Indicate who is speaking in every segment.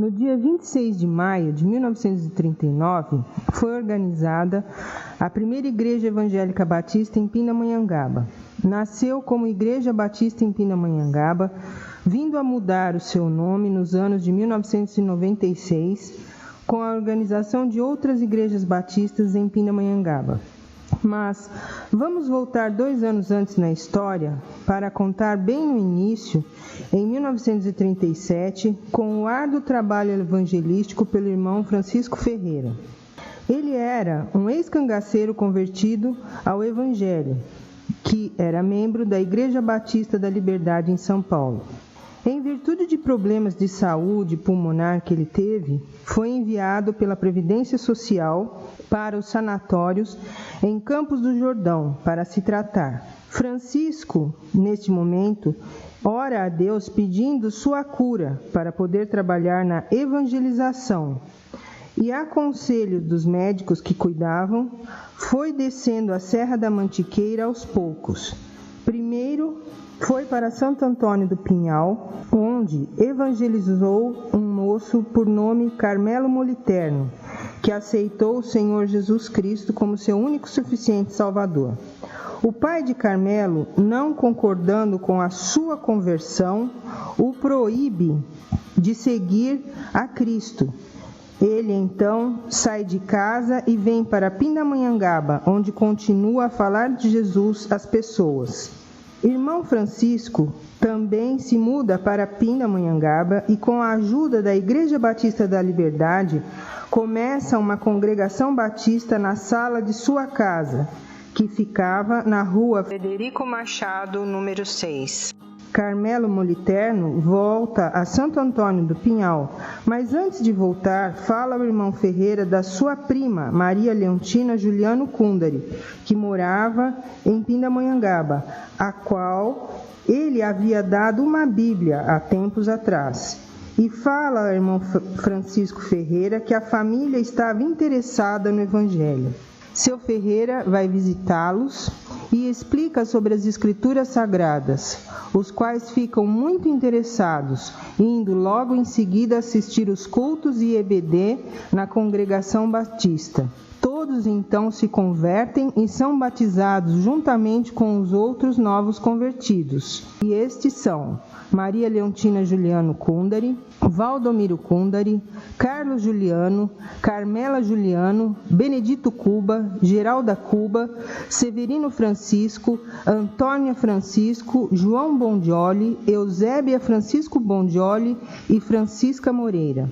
Speaker 1: No dia 26 de maio de 1939, foi organizada a primeira Igreja Evangélica Batista em Pindamonhangaba. Nasceu como Igreja Batista em Pindamonhangaba, vindo a mudar o seu nome nos anos de 1996, com a organização de outras igrejas batistas em Pindamonhangaba. Mas vamos voltar 2 anos antes na história para contar bem no início, em 1937, com o árduo trabalho evangelístico pelo irmão Francisco Ferreira. Ele era um ex-cangaceiro convertido ao Evangelho, que era membro da Igreja Batista da Liberdade em São Paulo. Em virtude de problemas de saúde pulmonar que ele teve, foi enviado pela Previdência Social para os sanatórios em Campos do Jordão para se tratar. Francisco, neste momento, ora a Deus pedindo sua cura para poder trabalhar na evangelização. E a conselho dos médicos que cuidavam, foi descendo a Serra da Mantiqueira aos poucos. Primeiro, foi para Santo Antônio do Pinhal, onde evangelizou um moço por nome Carmelo Moliterno, que aceitou o Senhor Jesus Cristo como seu único e suficiente Salvador. O pai de Carmelo, não concordando com a sua conversão, o proíbe de seguir a Cristo. Ele, então, sai de casa e vem para Pindamonhangaba, onde continua a falar de Jesus às pessoas. Irmão Francisco também se muda para Pindamonhangaba e, com a ajuda da Igreja Batista da Liberdade, começa uma congregação batista na sala de sua casa, que ficava na rua Frederico Machado, número 6. Carmelo Moliterno volta a Santo Antônio do Pinhal, mas antes de voltar, fala ao irmão Ferreira da sua prima, Maria Leontina Juliano Kundari, que morava em Pindamonhangaba, a qual ele havia dado uma Bíblia há tempos atrás. E fala ao irmão Francisco Ferreira que a família estava interessada no Evangelho. Seu Ferreira vai visitá-los e explica sobre as Escrituras Sagradas, os quais ficam muito interessados, indo logo em seguida assistir os cultos e EBD na congregação batista. Todos então se convertem e são batizados juntamente com os outros novos convertidos. E estes são Maria Leontina Juliano Kundari, Valdomiro Kundari, Carlos Juliano, Carmela Juliano, Benedito Cuba, Geralda Cuba, Severino Francisco, Antônia Francisco, João Bondioli, Eusébia Francisco Bondioli e Francisca Moreira.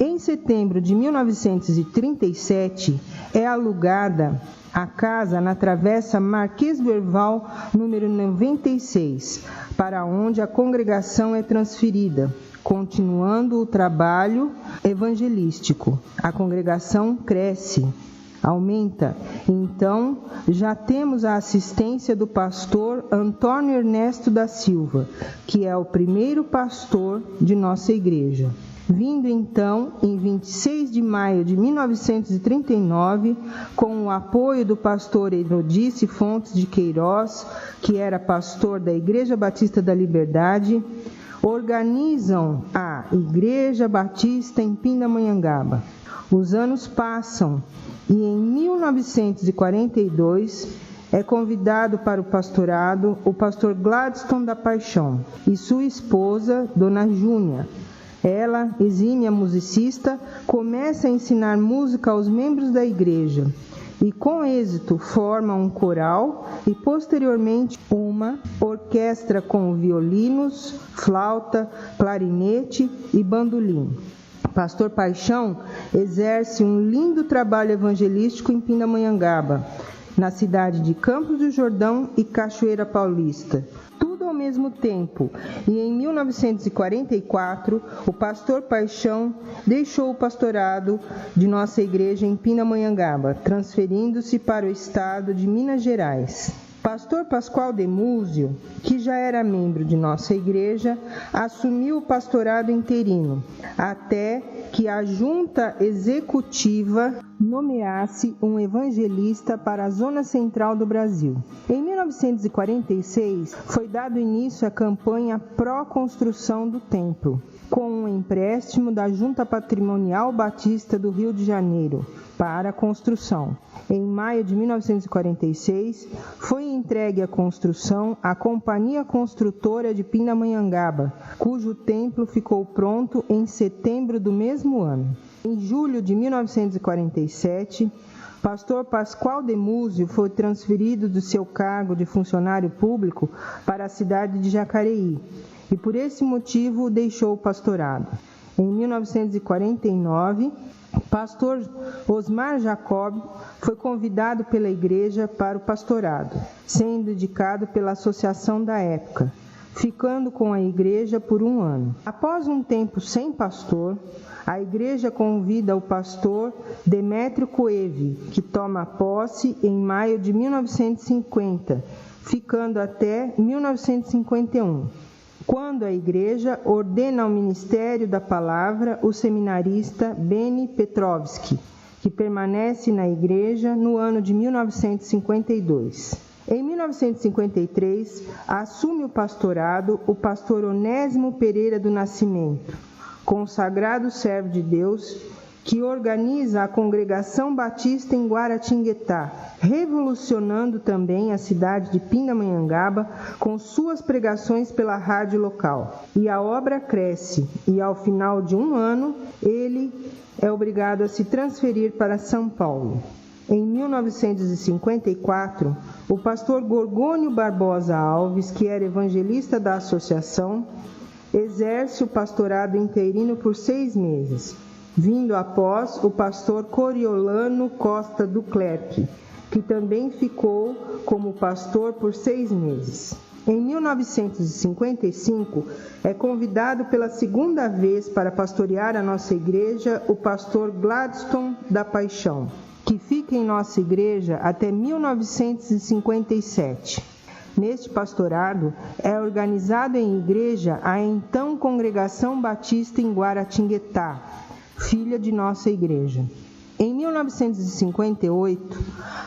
Speaker 1: Em setembro de 1937, é alugada a casa na Travessa Marquês do Herval, número 96, para onde a congregação é transferida, continuando o trabalho evangelístico. A congregação cresce, aumenta. Então, já temos a assistência do pastor Antônio Ernesto da Silva, que é o primeiro pastor de nossa igreja. Vindo então, em 26 de maio de 1939, com o apoio do pastor Herodice Fontes de Queiroz, que era pastor da Igreja Batista da Liberdade, organizam a Igreja Batista em Pindamonhangaba. Os anos passam e em 1942 é convidado para o pastorado o pastor Gladstone da Paixão e sua esposa, Dona Júnia. Ela, exímia musicista, começa a ensinar música aos membros da igreja e, com êxito, forma um coral e, posteriormente, uma orquestra com violinos, flauta, clarinete e bandolim. Pastor Paixão exerce um lindo trabalho evangelístico em Pindamonhangaba, na cidade de Campos do Jordão e Cachoeira Paulista. Ao mesmo tempo, e em 1944, o pastor Paixão deixou o pastorado de nossa igreja em Pindamonhangaba, transferindo-se para o estado de Minas Gerais. Pastor Pascoal Demúzio, que já era membro de nossa igreja, assumiu o pastorado interino, até que a junta executiva nomeasse um evangelista para a zona central do Brasil. Em 1946, foi dado início à campanha pró-construção do templo. com um empréstimo da Junta Patrimonial Batista do Rio de Janeiro para a construção. Em maio de 1946, foi entregue a construção à Companhia Construtora de Pindamonhangaba, cujo templo ficou pronto em setembro do mesmo ano. Em julho de 1947, pastor Pascoal de Múzio foi transferido do seu cargo de funcionário público para a cidade de Jacareí e, por esse motivo, deixou o pastorado. Em 1949, pastor Osmar Jacob foi convidado pela igreja para o pastorado, sendo indicado pela associação da época, ficando com a igreja por 1 ano. Após um tempo sem pastor, a igreja convida o pastor Demétrio Coeve, que toma posse em maio de 1950, ficando até 1951, quando a igreja ordena ao ministério da palavra o seminarista Beni Petrovski, que permanece na igreja no ano de 1952. Em 1953, assume o pastorado o pastor Onésimo Pereira do Nascimento, consagrado servo de Deus, que organiza a Congregação Batista em Guaratinguetá, revolucionando também a cidade de Pindamonhangaba com suas pregações pela rádio local. E a obra cresce, e ao final de 1 ano, ele é obrigado a se transferir para São Paulo. Em 1954, o pastor Gorgônio Barbosa Alves, que era evangelista da associação, exerce o pastorado interino por 6 meses, vindo após o pastor Coriolano Costa do Clerc, que também ficou como pastor por 6 meses. Em 1955, é convidado pela 2ª vez para pastorear a nossa igreja o pastor Gladstone da Paixão, que fica em nossa igreja até 1957. Neste pastorado, é organizado em igreja a então Congregação Batista em Guaratinguetá, filha de nossa igreja. Em 1958,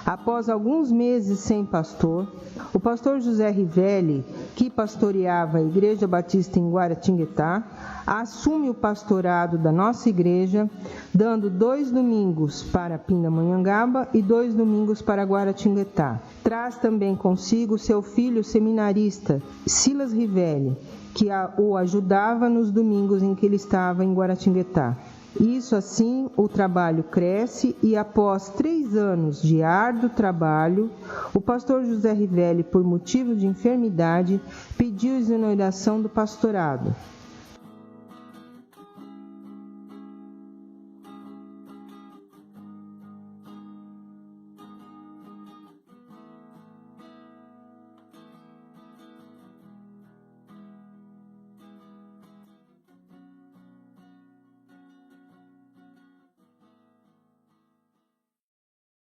Speaker 1: após alguns meses sem pastor, o pastor José Rivelli, que pastoreava a Igreja Batista em Guaratinguetá, assume o pastorado da nossa igreja, dando 2 domingos para Pindamonhangaba e 2 domingos para Guaratinguetá. Traz também consigo seu filho seminarista, Silas Rivelli, que o ajudava nos domingos em que ele estava em Guaratinguetá. Isso assim, o trabalho cresce e após 3 anos de árduo trabalho, o pastor José Rivelli, por motivo de enfermidade, pediu exoneração do pastorado.